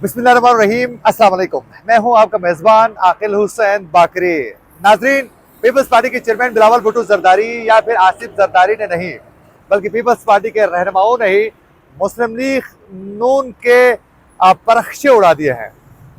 बिस्मिल्लाहिर्रहमानिर्रहीम, अस्सलाम वालेकुम। मैं हूं आपका मेज़बान आकिल हुसैन बाकरी। नाजरीन, पीपल्स पार्टी के चेयरमैन बिलावल भुट्टो जरदारी या फिर आसिफ जरदारी ने नहीं, बल्कि पीपल्स पार्टी के रहनुमाओं ने ही मुस्लिम लीग नून के परखचे उड़ा दिए हैं।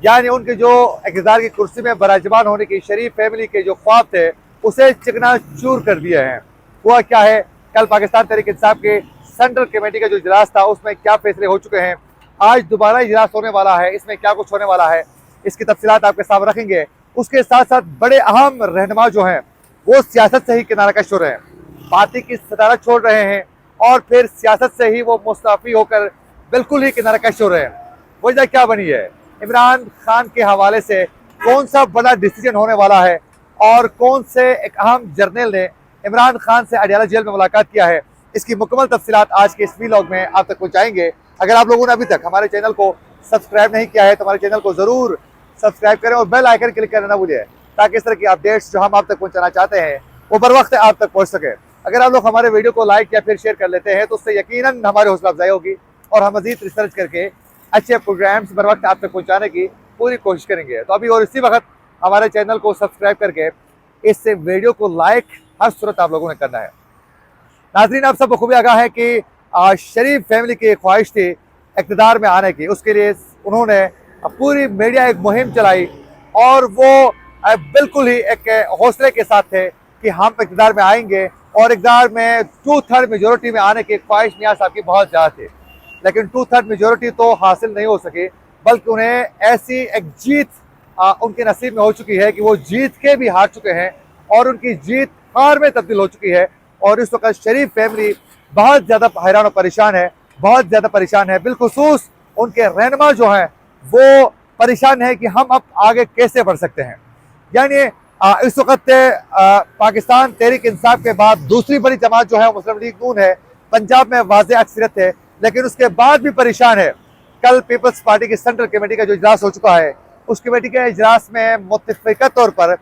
यानी उनके जो इक़्तिदार की कुर्सी में बराजमान होने की शरीफ फैमिली के जो ख्वाब थे, उसे चकनाचूर कर दिए हैं। हुआ क्या है, कल पाकिस्तान तहरीक इंसाफ के सेंट्रल कमेटी का जो इजलास था, उसमें क्या फैसले हो चुके हैं, आज दोबारा इजलास होने वाला है, इसमें क्या कुछ होने वाला है, इसकी तफसीलात आपके सामने रखेंगे। उसके साथ साथ बड़े अहम रहनुमा जो हैं वो सियासत से ही किनारा कश हो रहे हैं, पार्टी की सदारत छोड़ रहे हैं और फिर सियासत से ही वो मुस्तफ़ी होकर बिल्कुल ही किनारा कश हो रहे हैं। वजह क्या बनी है, इमरान खान के हवाले से कौन सा बड़ा डिसीजन होने वाला है और कौन से एक अहम जर्नल ने इमरान खान से अडयाला जेल में मुलाकात किया है, इसकी मुकम्मल तफसीलात आज के इस वीलॉग में आप तक पहुँचाएंगे। अगर आप लोगों ने अभी तक हमारे चैनल को सब्सक्राइब नहीं किया है तो हमारे चैनल को ज़रूर सब्सक्राइब करें और बेल आइकन क्लिक करना ना भूलिए, ताकि इस तरह की अपडेट्स जो हम आप तक पहुंचाना चाहते हैं वो बर वक्त आप तक पहुंच सके। अगर आप लोग हमारे वीडियो को लाइक या फिर शेयर कर लेते हैं तो उससे यकीनन हमारी हौसला अफजाई होगी और हम मज़ीद रिसर्च करके अच्छे प्रोग्राम्स बर वक्त आप तक पहुँचाने की पूरी कोशिश करेंगे। तो अभी और इसी वक्त हमारे चैनल को सब्सक्राइब करके इस वीडियो को लाइक हर सूरत आप लोगों ने करना है। नाज़रीन, आप सबको खूबी आगाह है कि शरीफ फैमिली की ख्वाहिश थी इक़्तिदार में आने की। उसके लिए उन्होंने पूरी मीडिया एक मुहिम चलाई और वो बिल्कुल ही एक हौसले के साथ थे कि हम इक़्तिदार में आएंगे, और इक़्तिदार में 2/3 मेजोरिटी में आने की ख्वाहिश मियां साहब की बहुत ज़्यादा थी। लेकिन 2/3 मेजोरिटी तो हासिल नहीं हो सकी, बल्कि उन्हें ऐसी एक जीत उनके नसीब में हो चुकी है कि वो जीत के भी हार चुके हैं और उनकी जीत हार में तब्दील हो चुकी है। और इस वक्त शरीफ फैमिली बहुत ज़्यादा हैरान और परेशान है, बहुत ज़्यादा परेशान है। बिलखुसूस उनके रहनुमा जो हैं वो परेशान है कि हम अब आगे कैसे बढ़ सकते हैं। यानी इस वक्त पाकिस्तान तहरीक इंसाफ के बाद दूसरी बड़ी जमात जो है मुस्लिम लीग नून है। पंजाब में वाज़ेह अक्सरियत है, लेकिन उसके बाद भी परेशान है। कल पीपल्स पार्टी की सेंट्रल कमेटी का जो इजलास हो चुका है, उस कमेटी के इजलास में मुत्तफ़िक़ा तौर पर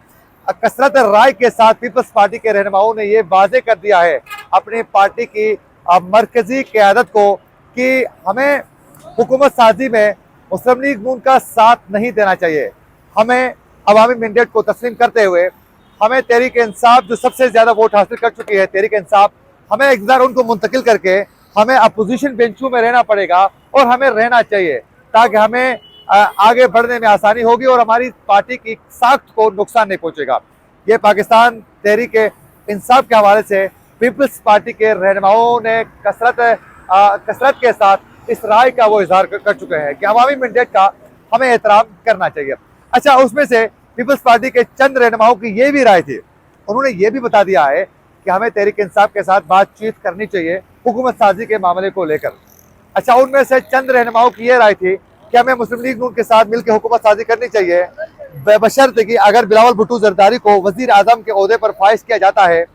कसरत राय के साथ पीपल्स पार्टी के रहनुमाओं ने यह वाज़ेह कर दिया है अपनी पार्टी की मरकजी क़यादत को कि हमें हुकूमत साजी में मुस्लिम लीग नून का साथ नहीं देना चाहिए। हमें अवामी मैंडेट को तस्लीम करते हुए हमें तहरीक इंसाफ जो सबसे ज़्यादा वोट हासिल कर चुकी है, तहरीक इंसाफ, हमें इक़्तिदार उनको मुंतकिल करके हमें अपोजिशन बेंचों में रहना पड़ेगा और हमें रहना चाहिए, ताकि हमें आगे बढ़ने में आसानी होगी और हमारी पार्टी की साख्त को नुकसान नहीं पहुँचेगा। ये पाकिस्तान तहरीक इंसाफ के हवाले से पीपल्स पार्टी के रहनुमाओं ने कसरत के साथ इस राय का वो इजहार कर चुके हैं कि अवामी मैंडेट का हमें एहतराम करना चाहिए। अच्छा, उसमें से पीपल्स पार्टी के चंद रहनुमाओं की ये भी राय थी, उन्होंने ये भी बता दिया है कि हमें तहरीक इंसाफ के साथ बातचीत करनी चाहिए हुकूमत साजी के मामले को लेकर। अच्छा, उनमें से चंद रहनुमाओं की ये राय थी कि हमें मुस्लिम लीग नून के साथ मिलकर हुकूमत साजी करनी चाहिए, बशर्ते कि अगर बिलावल भुट्टो जरदारी को वज़ीर आज़म के ओहदे पर फाइज किया जाता है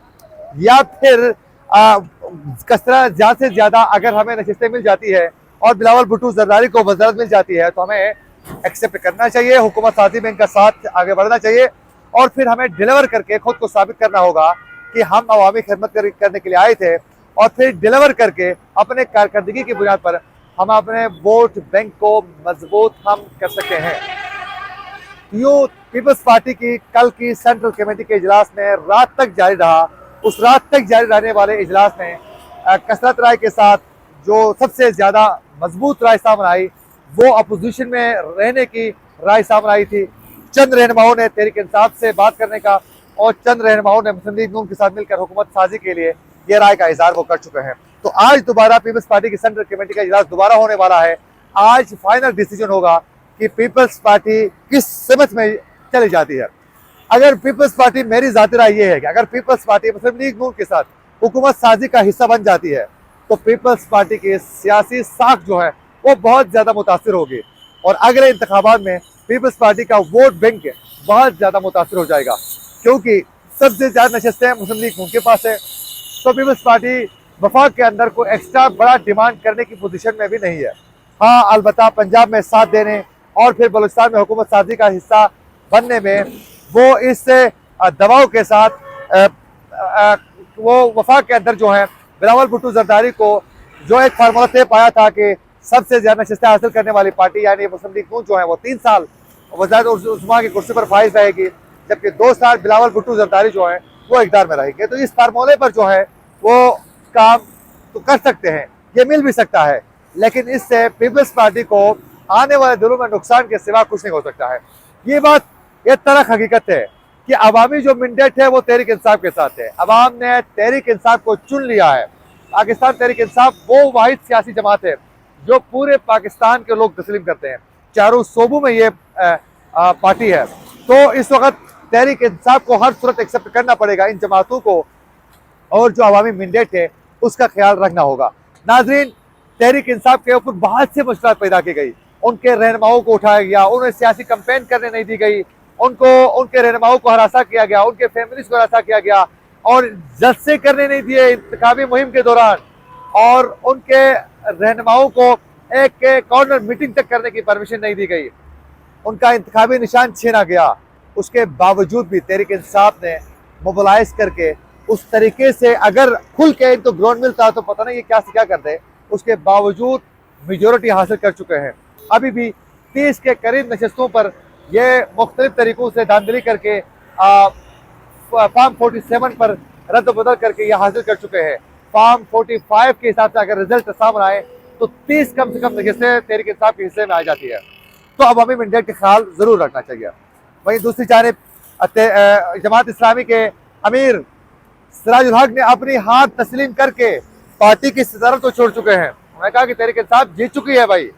या फिर कसरत ज़्यादा से ज़्यादा अगर हमें नशिस्तें मिल जाती है और बिलावल भुट्टो जरदारी को वज़ारत मिल जाती है, तो हमें एक्सेप्ट करना चाहिए, हुकूमत साजी में इनका साथ आगे बढ़ना चाहिए और फिर हमें डिलीवर करके खुद को साबित करना होगा कि हम अवामी खिदमत करने के लिए आए थे, और फिर डिलीवर करके अपने कारकर्दगी की बुनियाद पर हम अपने वोट बैंक को मजबूत हम कर सकते हैं। यूँ पीपल्स पार्टी की कल की सेंट्रल कमेटी के इजलास में रात तक जारी रहा। उस रात तक जारी रहने वाले इजलास में कसरत राय के साथ जो सबसे ज़्यादा मजबूत राय सामने आई वो अपोजिशन में रहने की राय सामने आई थी। चंद रहनुमाओं ने तहरीक इंसाफ से बात करने का और चंद रहनुमाओं ने मुस्लिम लीग नून के साथ मिलकर हुकूमत साजी के लिए ये राय का इजहार वो कर चुके हैं। तो आज दोबारा पीपल्स पार्टी की सेंट्रल कमेटी का इजलास दोबारा होने वाला है। आज फाइनल डिसीजन होगा कि पीपल्स पार्टी किस समत में चली जाती है। अगर पीपल्स पार्टी, मेरी ज़ाती राय ये है कि अगर पीपल्स पार्टी मुस्लिम लीग नून के साथ हुकूमत साजी का हिस्सा बन जाती है तो पीपल्स पार्टी की सियासी साख जो है वो बहुत ज़्यादा मुतासिर होगी और अगले इंतखाबात में पीपल्स पार्टी का वोट बैंक बहुत ज़्यादा मुतासिर हो जाएगा, क्योंकि सबसे ज़्यादा नशस्तें मुस्लिम लीग नून के पास है। तो पीपल्स पार्टी वफाक के अंदर कोई एक्स्ट्रा बड़ा डिमांड करने की पोजीशन में भी नहीं है। हाँ, अलबत्ता पंजाब में साथ देने और फिर बलूचिस्तान में हुकूमत साजी का हिस्सा बनने में वो इस दबाव के साथ वो वफाक के अंदर जो है बिलावल भुट्टो जरदारी को जो एक फार्मूला तय पाया था कि सबसे ज्यादा नशस्तें हासिल करने वाली पार्टी यानी मुस्लिम लीग नून जो है वो 3 साल वज़ारत उस्मा की कुर्सी पर फाइज रहेगी, जबकि 2 साल बिलावल भुट्टो जरदारी जो है वो इक़्तिदार में रहेंगे। तो इस फार्मूले पर जो है वो काम तो कर सकते हैं, ये मिल भी सकता है, लेकिन इससे पीपल्स पार्टी को आने वाले दिनों में नुकसान के सिवा कुछ नहीं हो सकता है। ये बात एक तरह हकीकत है कि अवामी जो मैंडेट है वो तहरीक इंसाफ के साथ है। अवाम ने तहरीक इंसाफ को चुन लिया है। पाकिस्तान तहरीक इंसाफ वो वाहिद सियासी जमात है जो पूरे पाकिस्तान के लोग तस्लीम करते हैं, चारों सूबों में ये पार्टी है। तो इस वक्त तहरीक इंसाफ को हर सूरत एक्सेप्ट करना पड़ेगा इन जमातों को, और जो अवामी मैंडेट है उसका ख्याल रखना होगा। नाजरीन, तहरीक इंसाफ के ऊपर बहुत से मुश्किल पैदा की गई, उनके रहनुमाओं को उठाया गया, उन्हें सियासी कैंपेन करने नहीं दी गई, उनके रहनुमाओं को हरासा किया गया, उनके फैमिलीज को हरासा किया गया, और जलसे करने नहीं दिए इंतखाबी मुहिम के दौरान, और उनके रहनुमाओं को एक कॉर्नर मीटिंग तक करने की परमिशन नहीं दी गई, उनका इंतखाबी निशान छीना गया। उसके बावजूद भी तहरीक इंसाफ ने मोबिलाइज करके उस तरीके से अगर खुल के इनको ग्राउंड मिलता तो पता नहीं ये क्या से क्या करते, उसके बावजूद मेजोरिटी हासिल कर चुके हैं। अभी भी 30 के करीब नशस्तों पर ये मुख्तलिफ तरीकों से धांधली करके फार्म 47 पर रद्द बदल करके ये हासिल कर चुके हैं। फार्म 45 के हिसाब से अगर रिजल्ट सामने आए तो 30 कम से कम नशस्तें तहरीक इंसाफ के हिस्से में आ जाती है। तो अवामी मैंडेट का ख्याल जरूर रखना चाहिए। वहीं दूसरी जानिब जमात इस्लामी के अमीर सिराजुल हक ने अपनी हाथ तस्लीम करके पार्टी की सदारत को छोड़ चुके हैं। उन्होंने कहा कि तहरीक इंसाफ जीत चुकी है भाई,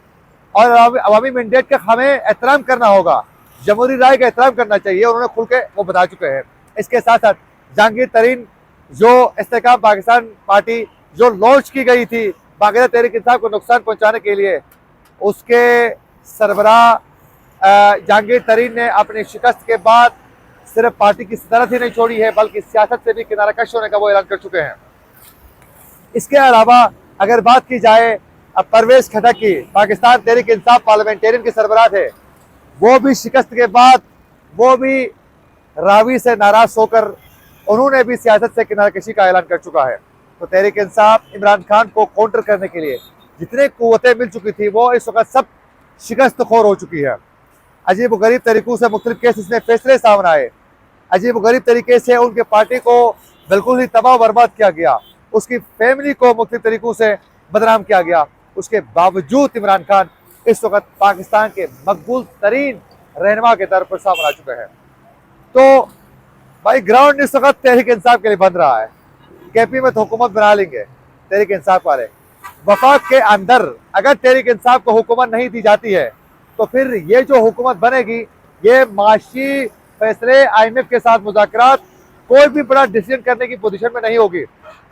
और अवामी मैंडेट का हमें एहतराम करना होगा, जमहूरी राय का एहतराम करना चाहिए। उन्होंने खुल के वो बता चुके हैं। इसके साथ साथ जहांगीर तरीन जो इस्तेकाम पाकिस्तान पार्टी जो लॉन्च की गई थी बाकायदा तहरीक इंसाफ को नुकसान पहुंचाने के लिए, उसके सरबराह जहांगीर तरीन ने अपनी शिकस्त के बाद सिर्फ पार्टी की सदारत ही नहीं छोड़ी है बल्कि सियासत से भी किनारा कश होने का वो ऐलान कर चुके हैं। इसके अलावा अगर बात की जाए परवेज खटक की, पाकिस्तान तहरीक इंसाफ पार्लियामेंटेरियन के सरबराह थे, वो भी शिकस्त के बाद वो भी रावी से नाराज होकर उन्होंने भी सियासत से किनारकशी का ऐलान कर चुका है। तो तहरीक इंसाफ इमरान खान को काउंटर करने के लिए जितने कुव्वतें मिल चुकी थी वो इस वक्त सब शिकस्त खोर हो चुकी है। अजीब गरीब तरीकों से मुख्तलिफ केसेस में फैसले सामने आए, अजीब गरीब तरीके से उनके पार्टी को बिल्कुल ही तबाह बर्बाद किया गया, उसकी फैमिली को मुख्तलिफ तरीकों से बदनाम किया गया। उसके बावजूद इमरान खान इस वक्त पाकिस्तान के मकबूल तरीन रहनुमा के तौर पर सामने आ चुके हैं। तो भाई ग्राउंड इस वक्त तहरीक इंसाफ के लिए बन रहा है। केपी में तो हुकूमत बना लेंगे तहरीक इंसाफ वाले। वफाक के अंदर अगर तहरीक इंसाफ को हुकूमत नहीं दी जाती है तो फिर ये जो हुकूमत बनेगी ये माशी फैसले IMF के साथ मुज़ाकरात कोई भी बड़ा डिसीजन करने की पोजीशन में नहीं होगी।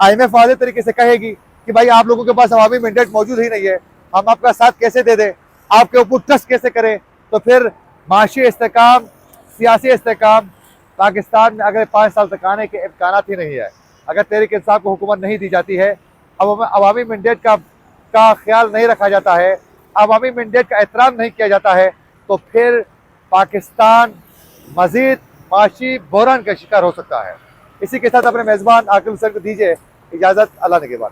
IMF वाले तरीके से कहेगी कि भाई आप लोगों के पास अवामी मैंडेट मौजूद ही नहीं है, हम आपका साथ कैसे दे दें, आपके ऊपर ट्रस्ट कैसे करें। तो फिर माशी इस्तेकाम, सियासी इस्तेकाम पाकिस्तान में अगले 5 साल तक आने के इम्कान ही नहीं है। अगर तहरीक इंसाफ को हुकूमत नहीं दी जाती है, अवामी मैंडेट का ख्याल नहीं रखा जाता है, अवामी मैंडेट का एहतराम नहीं किया जाता है, तो फिर पाकिस्तान मजीद माशी बहरान का शिकार हो सकता है। इसी के साथ अपने मेज़बान आकिल हुसैन को दीजिए इजाज़त। अल्लाह ने के बाद।